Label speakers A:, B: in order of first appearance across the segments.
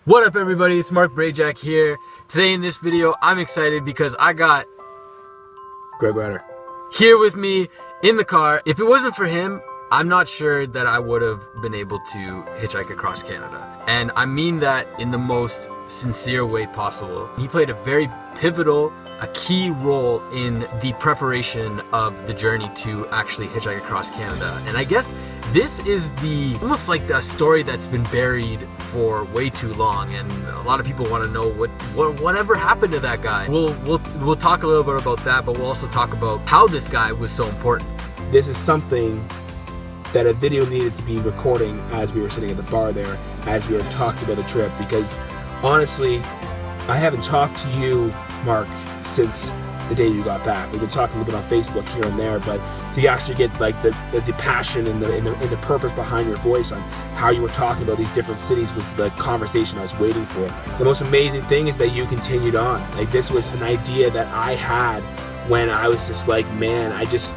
A: What up everybody, it's Marc.brajak here. Today in this video, I'm excited because I got
B: Greg Ryder
A: here with me in the car. If it wasn't for him, I'm not sure that I would have been able to hitchhike across Canada. And I mean that in the most sincere way possible. He played a very pivotal, a key role in the preparation of the journey to actually hitchhike across Canada. And I guess this is almost like the story that's been buried for way too long, and a lot of people want to know whatever happened to that guy. We'll talk a little bit about that, but we'll also talk about how this guy was so important.
B: This is something that a video needed to be recording as we were sitting at the bar there, as we were talking about the trip, because honestly, I haven't talked to you, Mark, since the day you got back. We've been talking a little bit on Facebook here and there, but to actually get like the passion and the purpose behind your voice on how you were talking about these different cities was the conversation I was waiting for. The most amazing thing is that you continued on. Like, this was an idea that I had when I was just like, man, I just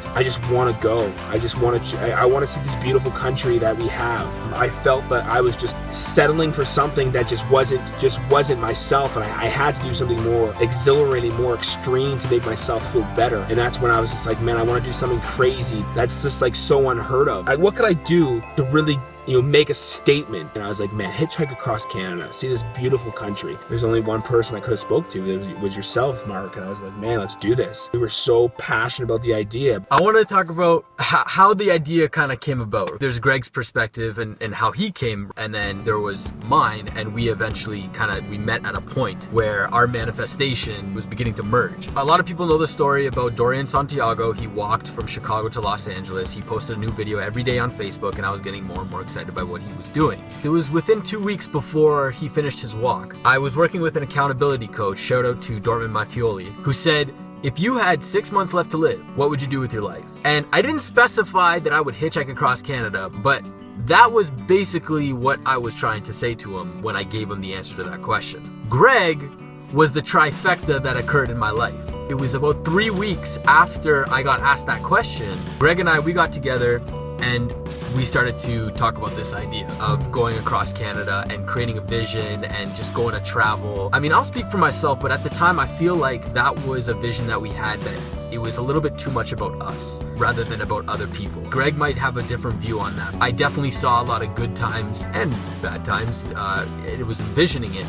B: want to go. I want to see this beautiful country that we have. I felt that I was just settling for something that just wasn't myself, and I had to do something more exhilarating, more extreme to make myself feel better. And that's when I was just like, man, I want to do something crazy that's just like so unheard of. Like, what could I do to really make a statement? And I was like, man, hitchhike across Canada, see this beautiful country. There's only one person I could have spoke to. It was yourself, Mark. And I was like, man, let's do this. We were so passionate about the idea.
A: I want to talk about how the idea kind of came about. There's Greg's perspective and how he came, and then there was mine, and we eventually we met at a point where our manifestation was beginning to merge. A lot of people know the story about Dorian Santiago. He walked from Chicago to Los Angeles. He posted a new video every day on Facebook, and I was getting more and more excited by what he was doing. It was within 2 weeks before he finished his walk. I was working with an accountability coach, shout out to Dorman Mattioli, who said, if you had 6 months left to live, what would you do with your life? And I didn't specify that I would hitchhike across Canada, but that was basically what I was trying to say to him when I gave him the answer to that question. Greg was the trifecta that occurred in my life. It was about 3 weeks after I got asked that question. Greg and we got together and we started to talk about this idea of going across Canada and creating a vision and just going to travel. I mean, I'll speak for myself, but at the time I feel like that was a vision that we had, that it was a little bit too much about us rather than about other people. Greg might have a different view on that. I definitely saw a lot of good times and bad times. It was envisioning it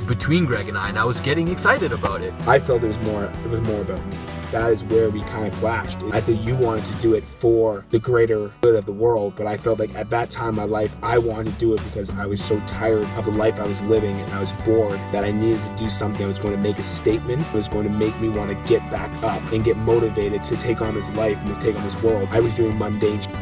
A: between Greg and I was getting excited about it.
B: I felt it was more about me. That is where we kind of clashed. I think you wanted to do it for the greater good of the world, but I felt like at that time in my life, I wanted to do it because I was so tired of the life I was living and I was bored that I needed to do something that was going to make a statement, that was going to make me want to get back up and get motivated to take on this life and to take on this world. I was doing mundane shit.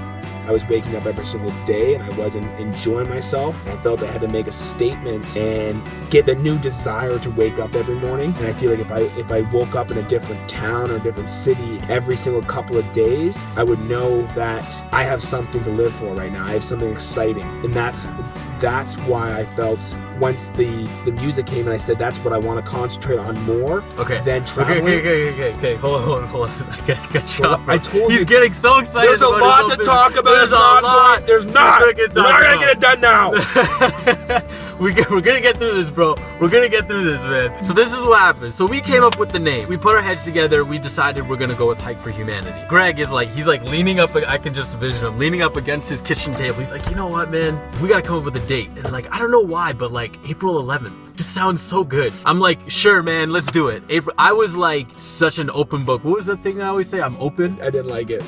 B: I was waking up every single day and I wasn't enjoying myself. And I felt I had to make a statement and get the new desire to wake up every morning. And I feel like if I woke up in a different town or a different city every single couple of days, I would know that I have something to live for right now. I have something exciting. And that's why I felt once the music came and I said that's what I want to concentrate on more than traveling.
A: Okay. Hold on. I got you off.
B: I told you.
A: He's getting so excited.
B: There's a lot to talk about.
A: There's a lot.
B: There's not. We're not gonna get it done now.
A: We're gonna get through this, bro. We're gonna get through this, man. So this is what happened. So we came up with the name. We put our heads together. We decided we're gonna go with Hike for Humanity. Greg is he's leaning up. I can just envision him leaning up against his kitchen table. He's like, you know what, man? We gotta come up with a date. And I don't know why, but April 11th just sounds so good. I'm like, sure, man, let's do it. April. I was like such an open book. What was the thing I always say? I'm open.
B: I didn't like it.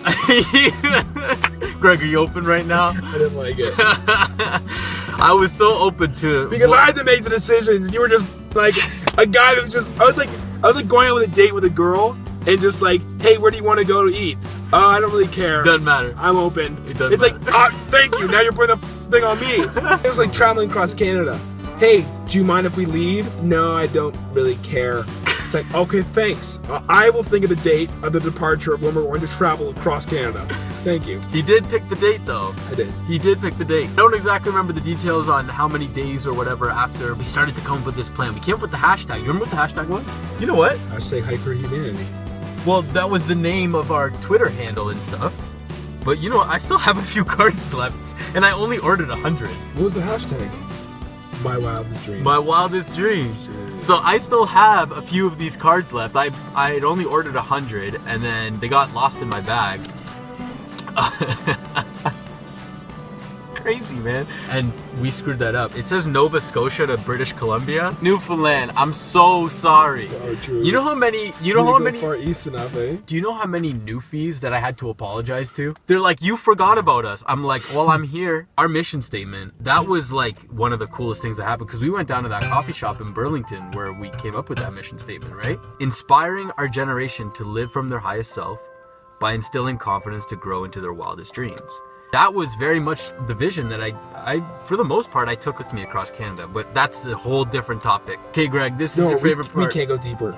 A: Greg, are you open right now?
B: I didn't like it.
A: I was so open to it.
B: Because I had to make the decisions. You were just like a guy that was just, I was like going out with a date with a girl and just like, hey, where do you want to go to eat? Oh, I don't really care.
A: Doesn't matter.
B: I'm open.
A: It doesn't
B: matter. Like, thank you. Now you're putting the thing on me. It was like traveling across Canada. Hey, do you mind if we leave? No, I don't really care. It's like, okay, thanks. I will think of the date of the departure of when we're going to travel across Canada. Thank you.
A: He did pick the date, though.
B: I did.
A: He did pick the date. I don't exactly remember the details on how many days or whatever after we started to come up with this plan. We came up with the hashtag. You remember what the hashtag was? You know what?
B: Hashtag Hike for Humanity.
A: Well, that was the name of our Twitter handle and stuff. But you know what? I still have a few cards left, and I only ordered 100.
B: What was the hashtag? My wildest dream.
A: My wildest dream. So I still have a few of these cards left. I had only ordered 100, and then they got lost in my bag. Crazy, man. And we screwed that up. It says Nova Scotia to British Columbia, Newfoundland. I'm so sorry.
B: Oh, true.
A: You know how many? You know how many?
B: Far east enough, eh?
A: Do you know how many Newfies that I had to apologize to? They're like, you forgot about us. I'm like, well, I'm here. Our mission statement. That was like one of the coolest things that happened because we went down to that coffee shop in Burlington where we came up with that mission statement, right? Inspiring our generation to live from their highest self by instilling confidence to grow into their wildest dreams. That was very much the vision that I for the most part, I took with me across Canada. But that's a whole different topic. Okay, Greg, this is your favorite part.
B: We can't go deeper.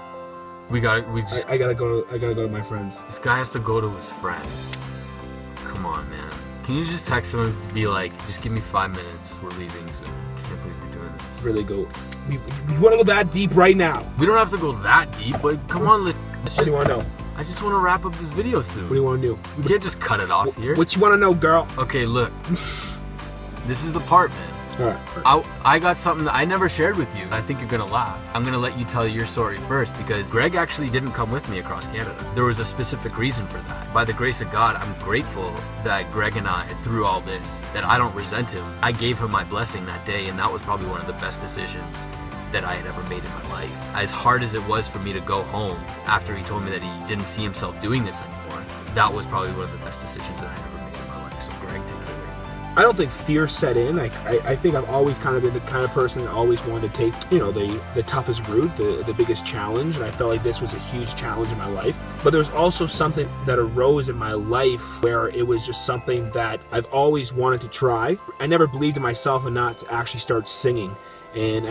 A: I
B: gotta go to my friends.
A: This guy has to go to his friends. Come on, man. Can you just text him and be like, just give me 5 minutes. We're leaving soon. I can't believe you're doing this.
B: Really go. We want to go that deep right now.
A: We don't have to go that deep, but come on, let's just.
B: What do you want to know?
A: I just want to wrap up this video soon.
B: What do you want to do?
A: We can't just cut it off here.
B: What you want to know, girl?
A: Okay, look. This is the part, man.
B: All right.
A: I got something that I never shared with you. I think you're gonna laugh. I'm gonna let you tell your story first because Greg actually didn't come with me across Canada. There was a specific reason for that. By the grace of God, I'm grateful that Greg and I, through all this, that I don't resent him. I gave him my blessing that day, and that was probably one of the best decisions that I had ever made in my life. As hard as it was for me to go home after he told me that he didn't see himself doing this anymore, that was probably one of the best decisions that I ever made in my life. So Greg, take it away.
B: I don't think fear set in. I think I've always kind of been the kind of person that always wanted to take, you know, the toughest route, the biggest challenge, and I felt like this was a huge challenge in my life. But there's also something that arose in my life where it was just something that I've always wanted to try. I never believed in myself enough to actually start singing and